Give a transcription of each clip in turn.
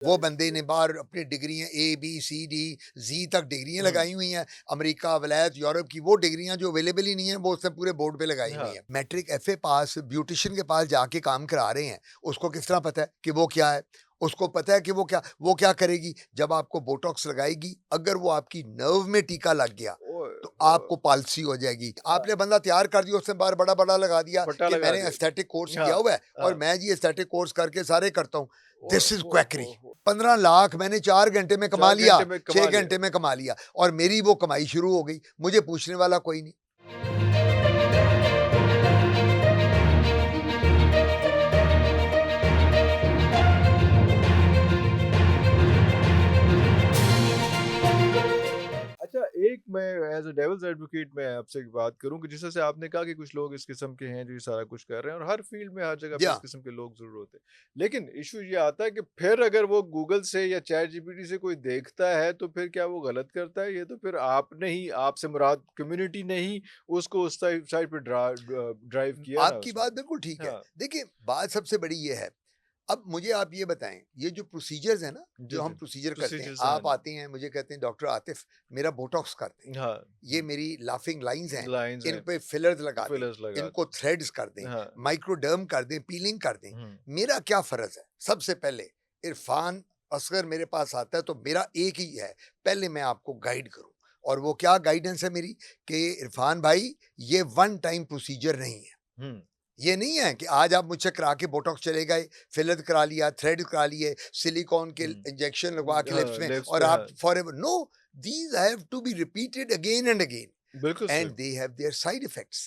वो बंदे ने बाहर अपनी डिग्रियां ABCD Z तक डिग्रियां हुँ, लगाई हुई हैं। अमेरिका, वलायत, यूरोप की वो डिग्रियां जो अवेलेबल ही नहीं है, वो उसने पूरे बोर्ड पे लगाई हुई हाँ, हैं। मैट्रिक FA पास ब्यूटिशियन के पास जाके काम करा रहे हैं, उसको किस तरह पता है कि वो क्या है? उसको पता है कि वो क्या करेगी? जब आपको बोटॉक्स लगाएगी, अगर वो आपकी नर्व में टीका लग गया, ओए तो होए! आपको पाल्सी हो जाएगी। हाँ, आपने बंदा तैयार कर दिया, उसने बाहर बड़ा-बड़ा लगा दिया पट्टा कि लगा मैंने दिया। एस्थेटिक कोर्स किया हाँ, हुआ है और हाँ। मैं जी एस्थेटिक कोर्स करके सारे करता हूँ। ओए दिस इज़ हो, क्वैकरी। हो, हो! 15 लाख मैंने 4 घंटे में कमा 4 लिया, घंटे में 6 कमा लिया। घंटे में कमा लिया और मेरी वो कमाई शुरू हो गई। मुझे पूछने वाला कोई नहीं। अच्छा, एक मैं एज़ अ डेविल्स एडवोकेट मैं आपसे एक बात करूँ कि जिस तरह से आपने कहा कि कुछ लोग इस किस्म के हैं जो ये सारा कुछ कर रहे हैं और हर फील्ड में, हर जगह पे या इस किस्म के लोग ज़रूर होते हैं। लेकिन इश्यू ये आता है कि फिर अगर वो गूगल से या चैट जीपीटी से कोई देखता है, तो फिर क्या वो गलत करता है? ये तो फिर आपने ही, आपसे मुराद कम्युनिटी ने ही उसको उस साइड पे ड्राइव किया ना आपकी उसमें। बात बिल्कुल ठीक है। हाँ, देखिए, बात सबसे बड़ी ये है, अब मुझे आप ये बताएँ, ये जो प्रोसीजर्स हैं ना, जी, जो जी। हम प्रोसीजर करते हैं, प्रोसीजर्स हैं, हाँ आप जी। आते हैं, मुझे कहते हैं डॉक्टर आतिफ मेरा बोटॉक्स कर दें। हाँ, ये हुँ, मेरी लाफिंग लाइन्स हैं, लाइन्स इन हैं, पे फिलर्स लगा दें, फिलर्स लगा इनको दें। थ्रेड्स कर दें, हाँ, माइक्रोडर्म कर दें, पीलिंग कर दें। हुँ, मेरा क्या फ़र्ज़ है? सबसे पहले इरफ़ान असगर मेरे पास आता है तो मेरा एक ही है, पहले मैं आपको गाइड करूँ और वो क्या गाइडेंस है मेरी कि इरफ़ान भाई ये वन टाइम प्रोसीजर नहीं है। हुँ, ये नहीं है कि आज आप मुझसे करा के बोटॉक्स चले गए, फिलर करा लिया, थ्रेड करा लिए, सिलिकॉन के हुँ। इंजेक्शन लगवा के लिप्स हाँ, में लिप्स और पे आप हाँ, forever no, these have to be repeated again and again बिल्कुल सही। And they have their side effects.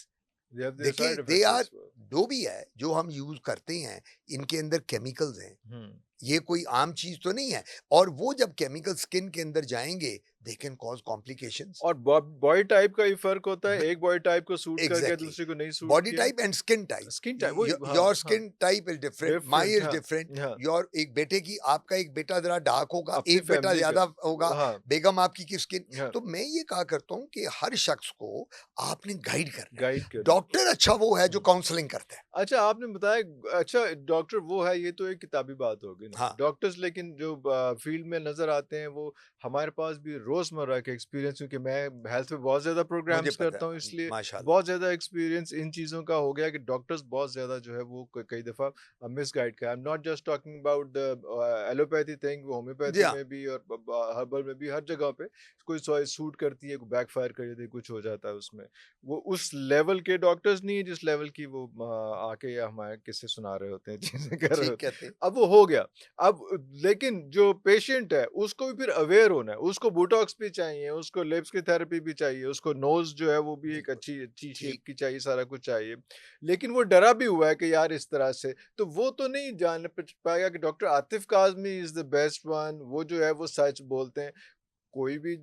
They have their देखिए, side they effects are as well. जो भी है, जो हम यूज़ करते हैं, इनके अंदर केमिकल्स हैं। हुँ। ये कोई आम चीज़ तो नहीं है और वो जब केमिकल स्किन के अंदर जाएँगे, दे कैन कॉज़ कॉम्प्लिकेशंस। और बॉडी टाइप का ही फ़र्क होता है, ब एक बॉडी टाइप को सूट कर गया, एग्जैक्टली, दूसरे को नहीं सूट बॉडी किया। Type and skin type. Skin type वही हाँ, योर हाँ, skin type is different, my different is हाँ, डिफरेंट। हाँ, योर एक बेटे की, आपका एक बेटा जरा डार्क होगा, अपनी एक बेटा फैमिली का। ज्यादा होगा, हाँ, बेगम आपकी की स्किन। हाँ, तो मैं ये कहा करता हूँ कि हर शख्स को आपने गाइड करना है। गाइड करना। डॉक्टर अच्छा वो है जो हुँ। काउंसलिंग करता है। अच्छा आपने बताया अच्छा डॉक्टर वो है ये तो एक किताबी बात हो गई ना। हाँ, डॉक्टर्स लेकिन जो फील्ड में नज़र आते हैं वो हमारे पास भी रोज़मर्रा के एक्सपीरियंस क्योंकि मैं हेल्थ में बहुत ज़्यादा मुझे प्रोग्राम्स पता करता हूँ है, इसलिए माशाल्लाह। बहुत ज़्यादा एक्सपीरियंस इन चीज़ों का हो गया कि डॉक्टर्स बहुत ज़्यादा जो है वो कई दफ़ा मिसगाइड कर। I am not just talking about the allopathy thing, वो जी होम्योपैथी हाँ, में भी और हर्बल में भी हर जगह पे कोई सूट करती है, कोई बैकफायर कर देती है, कुछ हो जाता है उसमें। वो उस लेवल के डॉक्टर्स नहीं है जिस लेवल की वो आके हमारे किस्से सुना रहे होते हैं, चीज़ें कर रहे ठीक होते हैं। कहते हैं। अब वो हो गया, अब लेकिन जो पेशेंट है उसको भी फिर अवेयर होना है, उसको बोटॉक्स भी चाहिए, उसको लिप्स की थेरेपी भी चाहिए, उसको नोज़ जो है वो भी एक बिल्कुल अच्छी अच्छी शेप ठीक। की चाहिए, सारा कुछ चाहिए। लेकिन वो डरा भी हुआ है कि यार इस तरह से, तो वो तो नहीं जान पाएगा कि doctor Atif Kazmi is the best one, वो जो है वो सच बोलते हैं। कोई भी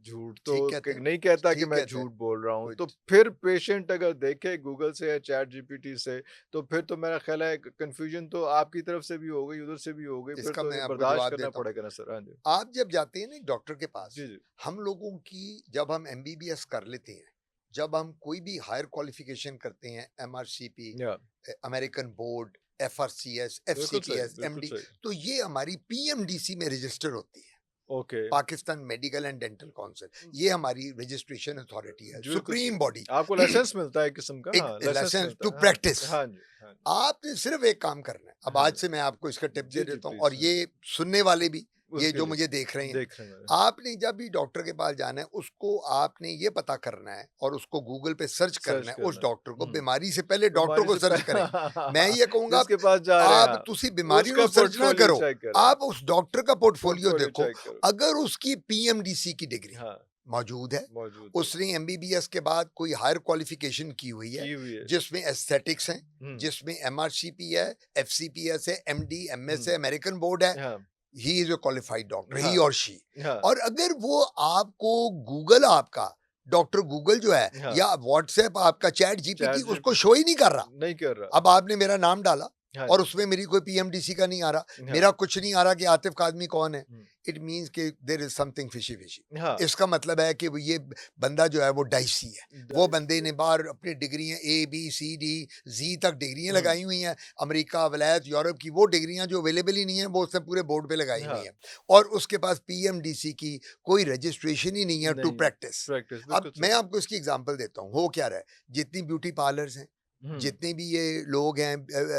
झूठ तो ठीक कहते हैं। नहीं कहता कि ठीक मैं कहते हैं। झूठ बोल रहा हूँ। कोई तो फिर पेशेंट अगर देखे गूगल से या चैट जीपीटी से, तो फिर तो मेरा ख्याल है कन्फ्यूजन तो आपकी तरफ से भी हो गई, उधर से भी हो गई, फिर इसका तो मैं ये आपको बर्दाश्त जवाब करना देता हूँ। पड़ेगा ना सर। हाँ जी। आप जब जाते हैं ना एक डॉक्टर के पास, जी, जी। हम लोगों की, जब हम MBBS कर लेते हैं, जब हम कोई भी हायर क्वालिफिकेशन करते हैं, MRCP, या अमेरिकन बोर्ड, FRCS, बिल्कुल सही, FCPS, बिल्कुल MD, सही। तो ये हमारी PMDC में रजिस्टर होती है। Okay. Pakistan medical and dental council, ये हमारी रजिस्ट्रेशन अथॉरिटी है, बिल्कुल सही। Supreme body. आपको लाइसेंस मिलता है एक किस्म का? एक हाँ, लाइसेंस लाइसेंस टू मिलता है। हाँ। प्रैक्टिस। हाँ जी, हाँ जी। आपने सिर्फ एक काम करना है। अब हाँ आज जी। से मैं आपको इसका टिप दे जी, जी, देता हूँ और प्लीज़। हाँ। ये सुनने वाले भी, ये उसके जो लिए मुझे देख रहे हैं, देख रहे हैं। आपने जब भी डॉक्टर के पास जाना है, उसको आपने ये पता करना है और उसको गूगल पे सर्च सर्च करना है उस करना डॉक्टर है। को। हुँ। बीमारी से पहले डॉक्टर बीमारी को से सर्च करें। मैं ये कहूँगा, जिसके पास जा रहे हैं, आप हाँ, तुसी बीमारी उसका नु सर्च ना पोर्टफोलियो करो, चेक करें, आप उस डॉक्टर का पोर्टफोलियो पोर्टफोलियो देखो। चेक करो। अगर उसकी PMDC की डिग्री हाँ, मौजूद है, मौजूद है, उसने MBBS के बाद कोई हायर क्वालिफिकेशन की हुई है, की हुई है। जिसमें एस्थेटिक्स हैं, हुँ, जिसमें MRCP है, FCPS है, MD, MS हुँ, है, अमेरिकन बोर्ड है, हाँ, he is a qualified doctor, he हाँ, और शी। हाँ, और अगर वो आपको गूगल, आपका डॉक्टर गूगल जो है, हाँ, या व्हाट्सएप आपका चैट जीपीटी चैट उसको जीपीटी शो ही नहीं कर रहा। नहीं कर रहा। अब आपने मेरा नाम डाला, हाँ और जी, उसमें मेरी कोई पीएमडीसी का नहीं आ रहा, हाँ, मेरा कुछ नहीं आ रहा कि आतिफ कादमी कौन है, हुँ, इट मीन्स कि there is something fishy fishy. हाँ, इसका मतलब है कि वो ये बंदा जो है वो डाइसी है। वो डाइस बंदे ने बाहर अपनी डिग्रियां ABCD Z तक डिग्रियां हुँ, लगाई हुई हैं, अमेरिका, वलायत, यूरोप की वो डिग्रियां जो अवेलेबल ही नहीं है वो उसने पूरे बोर्ड पे लगाई हुई हाँ, हैं। और उसके पास पीएमडीसी की कोई रजिस्ट्रेशन ही नहीं है टू नहीं, प्रैक्टिस। प्रैक्टिस अब बिल्कुल मैं सही। आपको इसकी एग्जांपल देता हूँ, हो क्या रहा है, जितनी ब्यूटी पार्लर्स हैं, हुँ, जितने भी ये लोग हैं,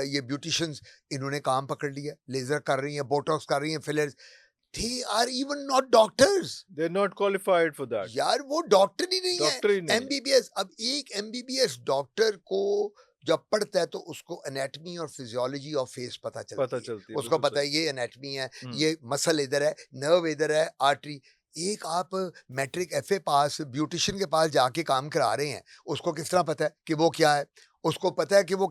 ये ब्यूटिशियंस, इन्होंने काम पकड़ लिया, लेजर कर रही हैं, बोटॉक्स कर रही हैं, fillers, they are even not doctors. They are not qualified for that, यार वो डॉक्टर ही नहीं है, डॉक्टर ही नहीं है, एमबीबीएस। अब एक एमबीबीएस डॉक्टर को जब पढ़ता है तो उसको एनाटमी और फिजियोलॉजी ऑफ फेस पता पता चलती है। चलती है, उसको बिल्कुल पता सही। है ये एनाटमी है, हुँ, ये मसल इधर है, नर्व इधर है, आर्टरी। एक आप मैट्रिक एफए पास ब्यूटिशियन के पास जाके काम करा रहे हैं, उसको किस तरह पता है कि वो क्या है? उसको पता है कि वो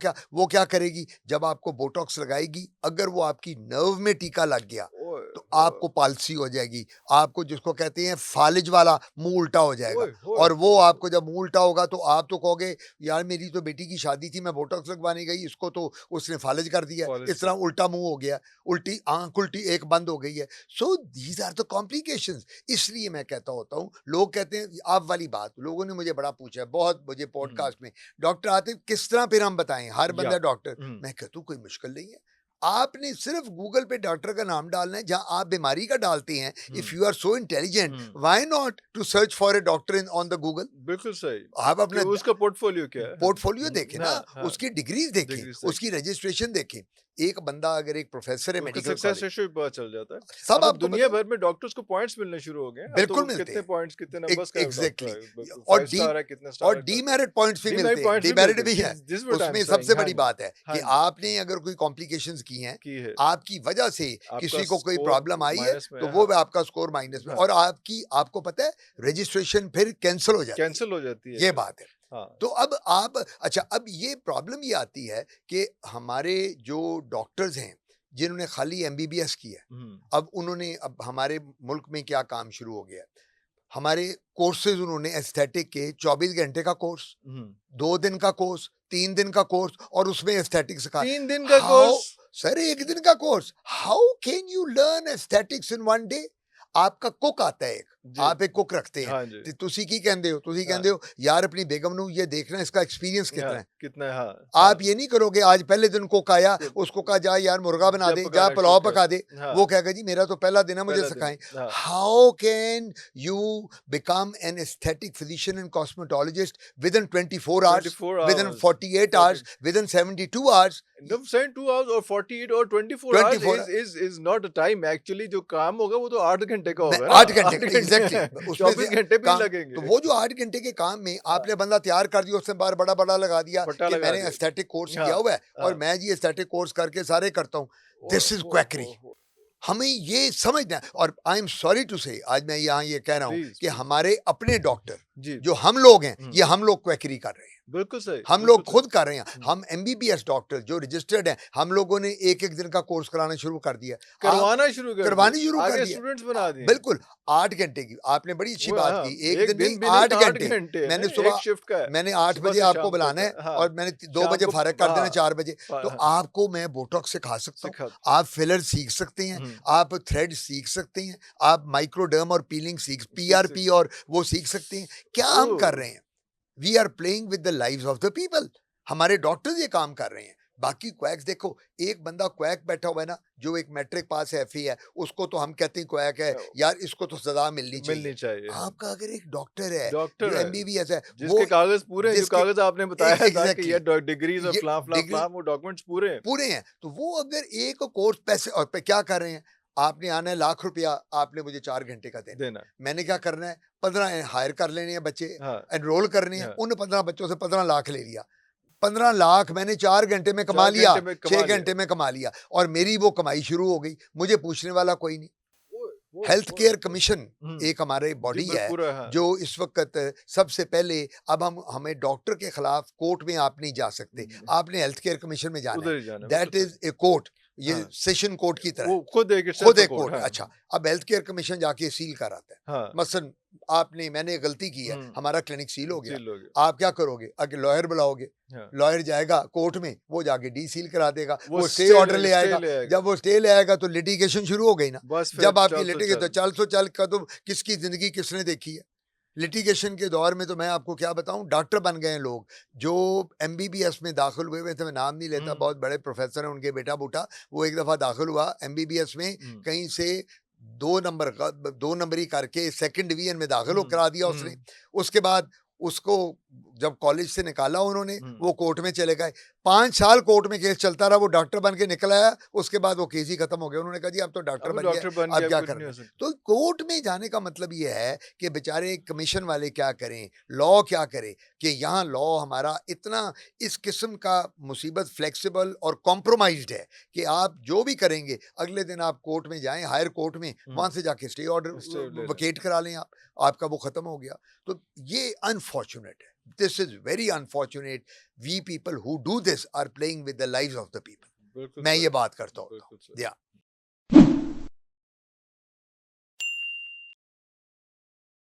क्या करेगी? जब आपको बोटॉक्स लगाएगी, अगर वो आपकी नर्व में टीका लग गया ओए तो होए! आपको पाल्सी हो जाएगी, आपको जिसको कहते हैं फालिज वाला मुंह उल्टा हो जाएगा। ओए होए और वो होए! आपको जब मुंह उल्टा होगा तो आप तो कहोगे यार मेरी तो बेटी की शादी थी, मैं बोटॉक्स लगवाने गई, इसको तो उसने फालिज कर दिया, पॉलिश इस कर तरह उल्टा मुंह हो गया, उल्टी आंख, उल्टी एक बंद हो गई है। So these are the complications. इसलिए मैं कहता होता हूँ, लोग कहते हैं आप वाली बात, लोगों ने मुझे बड़ा पूछा है बहुत, मुझे हुँ, पॉडकास्ट में, डॉक्टर आतिफ किस तरह फिर हम बताएं, हर या बंदा डॉक्टर। हुँ, मैं कहता हूँ कोई मुश्किल नहीं है, आपने सिर्फ गूगल पे डॉक्टर का नाम डालना है, जहां आप बीमारी का डालते हैं। If hmm, you are so intelligent, hmm, why not to search for a doctor in on the Google. बिल्कुल सही, आप कि अपने उसका पोर्टफोलियो क्या है? पोर्टफोलियो देखें ना, हाँ, हाँ, उसकी डिग्रीज देखें, डिग्रीज़ देखें। उसकी रजिस्ट्रेशन देखें। एक बंदा अगर एक प्रोफेसर है उसका मेडिकल सक्सेस कॉलेज, रेशियो भी पता चल जाता है। सब अब आपको दुनिया पता है, भर में डॉक्टर्स को पॉइंट्स मिलने शुरू हो गए हैं। अब तो बिल्कुल वो मिलते कितने हैं, पॉइंट्स, कितने नंबर्स का डॉक्टर एग्जैक्टली। है। ब और 5 डी स्टार है, कितने और स्टार का। डीमेरिट पॉइंट्स भी डीमेरिट मिलते हैं, पॉइंट्स भी डिमेरिट मिलते हैं। भी है। दिस व्हाट आई एम उसमें सेइंग। सबसे हाँ बड़ी जी, बात है कि हाँ जी, आपने अगर कोई कॉम्प्लिकेशंस की हैं, की है। आपकी वजह से आपका किसी को कोई स्कोर प्रॉब्लम आई है, माइनस में तो है। वो हाँ, आपका स्कोर माइनस में, हाँ, और आपकी, आपको पता है, रजिस्ट्रेशन फिर कैंसिल हो जाती है। कैंसल हो जाती है ये फिर। बात है। हाँ। तो अब आप, अच्छा, अब ये प्रॉब्लम ये आती है कि हमारे जो डॉक्टर्स हैं जिन्होंने खाली एमबीबीएस की है, हुँ, अब उन्होंने, अब हमारे मुल्क में क्या काम शुरू हो गया है, हमारे कोर्सेज उन्होंने एस्थेटिक के 24 घंटे का कोर्स, हुँ। 2 दिन का कोर्स, 3 दिन का कोर्स, और उसमें एस्थेटिक सिखा। 3 दिन का हाउ, कोर्स। सर 1 दिन का course, how can you learn aesthetics in 1 day? आपका कुक आता है एक, जी। आप एक कुक रखते हैं, हाँ जी। तुसी की कहते हो, तुसी हाँ, कहते हो यार अपनी बेगम नू ये देखना इसका एक्सपीरियंस हाँ, कितना है। कितना है, हाँ, आप हाँ। ये नहीं करोगे, आज पहले दिन कुक आया, कुल उसको कहा जा यार मुर्गा बना जब दे, जा पकाना शुरू पुलाव किया पका दे, हाँ, वो कहेगा जी मेरा तो पहला दिन है, मुझे पहला दिन। सिखाएं। हाँ, how can you become an aesthetic physician and cosmetologist with in 24 hours, 24 with in hours, 48 40 hours, with in 72 hours, No, 72 hours or 48 or 24 hours 24? is not a time actually। जो काम होगा वो तो 8 घंटे का मैं होगा ना। 8 घंटे 8 का घंटे एग्जैक्टली, उसमें से 24 घंटे भी काम, तो लगेंगे। वो जो 8 घंटे के काम में हाँ, आपने बंदा तैयार कर दिया, उसने बार बड़ा बड़ा लगा दिया पट्टा कि लगा मैंने दिया। एस्थेटिक कोर्स हाँ, किया हुआ है और हाँ। मैं जी एस्थेटिक कोर्स करके सारे करता हूँ। ओए दिस इज हो क्वैकरी। हो। हमें ये समझना है, और आई एम सॉरी टू से, आज मैं यहाँ ये कह रहा हूँ प्लीज़, कि प्लीज़। हमारे अपने डॉक्टर जी। जो हम लोग हैं, हुँ, ये हम लोग क्वैकरी कर रहे हैं, बिल्कुल सही, हम बिल्कुल लोग सही। खुद कर रहे हैं। हुँ, हम एमबीबीएस डॉक्टर जो रजिस्टर्ड हैं, हम लोगों ने एक एक दिन का कोर्स कराना शुरू कर दिया। आप करवाना शुरू कर दिए। करवानी शुरू कर आगे दिया। स्टूडेंट्स बना दिए। बिल्कुल, 8 घंटे की आपने बड़ी अच्छी वो बात हाँ, की, एक एक दिन नहीं दिन भी नहीं 8 8 घंटे। घंटे है ना, मैंने एक सुबह, शिफ्ट का है। मैंने 8 सुबह बजे से आपको शाम तक बुलाना है। है हाँ, और मैंने 2 शाम बजे को फारग कर देना, हाँ, 4 बजे, तो हाँ, आपको मैं बोटॉक्स सिखा सकता हूँ। सिखा आप फिलर सीख सकते हैं, हुँ, आप थ्रेड सीख सकते हैं, आप माइक्रोडर्म और पीलिंग सीख सक पीआरपी और वो सीख सकते हैं। क्या हम कर ओह! रहे हैं? We are playing with the lives of the people. हमारे डॉक्टर्स ये काम कर रहे हैं। बाकी क्वैक्स देखो, एक बंदा क्वैक बैठा हुआ है ना, जो एक मैट्रिक पास है, एफए है, उसको तो हम कहते हैं क्वैक है, अ, यार इसको तो सजा मिलनी चाहिए। मिलनी चाहिए, हाँ। आपका अगर एक डॉक्टर है डॉक्टर जो है, एमबीबीएस है, जिसके वो कागज़ पूरे हैं, जो जिसके कागज़ आपने बताया था कि ये एग्जैक्टली डिग्रीज़ और ये डिग्री फलाँ-फलाँ वो डॉक्यूमेंट्स पूरे हैं। पूरे हैं, तो वो अगर एक कोर्स पैसे और पे क्या कर रहे हैं, आपने आना है ₹1,00,000, आपने मुझे 4 घंटे का देना है। देना। मैंने क्या करना है, 15 हायर कर लेने हैं बच्चे, हाँ, एनरोल करने हैं, हाँ, उन 15 बच्चों से 15 लाख ले लिया। 15 लाख मैंने 4 घंटे में कमा 4 लिया, घंटे में 6 कमा लिया। घंटे में कमा लिया, और मेरी वो कमाई शुरू हो गई, मुझे पूछने वाला कोई नहीं। ओए, ओए, हेल्थ ओए, केयर ओए! कमीशन हुँ, एक हमारे जी, बॉडी ब है, पूरा हाँ, जो इस वक्त सबसे पहले, अब हम हमें डॉक्टर के खिलाफ कोर्ट में आप नहीं जा सकते, उम, आपने हेल्थ केयर कमीशन में जाना है। उधर ही जाना है, बिल्कुल दैट सही। इज ए कोर्ट ये हाँ। सेशन कोर्ट की तरह वो खुद एक खुद सेल्फ एक कोर्ट हाँ, अच्छा अब हेल्थ केयर कमीशन जाके सील कराता है हाँ, मसलन आपने मैंने गलती की है हुँ, हमारा क्लिनिक सील हो गया सील हो गया। आप क्या करोगे आगे लॉयर बुलाओगे हाँ, लॉयर जाएगा कोर्ट में वो जाके डी सील करा देगा वो वो स्टे ऑर्डर ले स्टे आएगा ले आएगा। जब वो स्टे ले आएगा तो लिटिगेशन शुरू हो गई ना बस फिर जब आपकी चल तो लिटिगेशन चल। तो चल का तो किसकी जिंदगी किसने देखी है लिटिगेशन के दौर में तो मैं आपको क्या बताऊं डॉक्टर बन गए हैं लोग जो एमबीबीएस में दाखिल हुए हुए थे मैं नाम नहीं लेता हुँ, बहुत बड़े प्रोफेसर हैं उनके बेटा बूटा वो एक दफा दाखिल हुआ एमबीबीएस में हुँ, कहीं से 2 नंबर का 2 नंबरी करके सेकंड डिवीजन में दाखिल हो हुँ, करा दिया उसने हुँ, उसके बाद उसको जब कॉलेज से निकाला उन्होंने हुँ। वो कोर्ट में चले गए 5 साल कोर्ट में केस चलता रहा वो डॉक्टर बन के निकल आया उसके बाद वो केस ही खत्म हो गया उन्होंने कहा जी अब तो डॉक्टर अब बन गया डॉक्टर बन अब गया, क्या कुछ नहीं करना हो है सकता। तो कोर्ट में जाने का मतलब ये है कि बेचारे कमीशन वाले क्या करें लॉ क्या करे कि यहाँ लॉ हमारा इतना इस किस्म का मुसीबत फ्लेक्सिबल और कॉम्प्रोमाइज्ड है कि आप जो भी करेंगे अगले दिन आप कोर्ट में जाएं हायर कोर्ट में वहां हुँ, से जाके स्टे ऑर्डर स्टे ले लें। वकेट करा लें आप आपका वो खत्म हो गया तो ये अनफॉर्चुनेट है this is very unfortunate we people who do this are playing with the lives of the people बिल्कुल मैं सही, ये बात करता होता बिल्कुल हूँ सही। या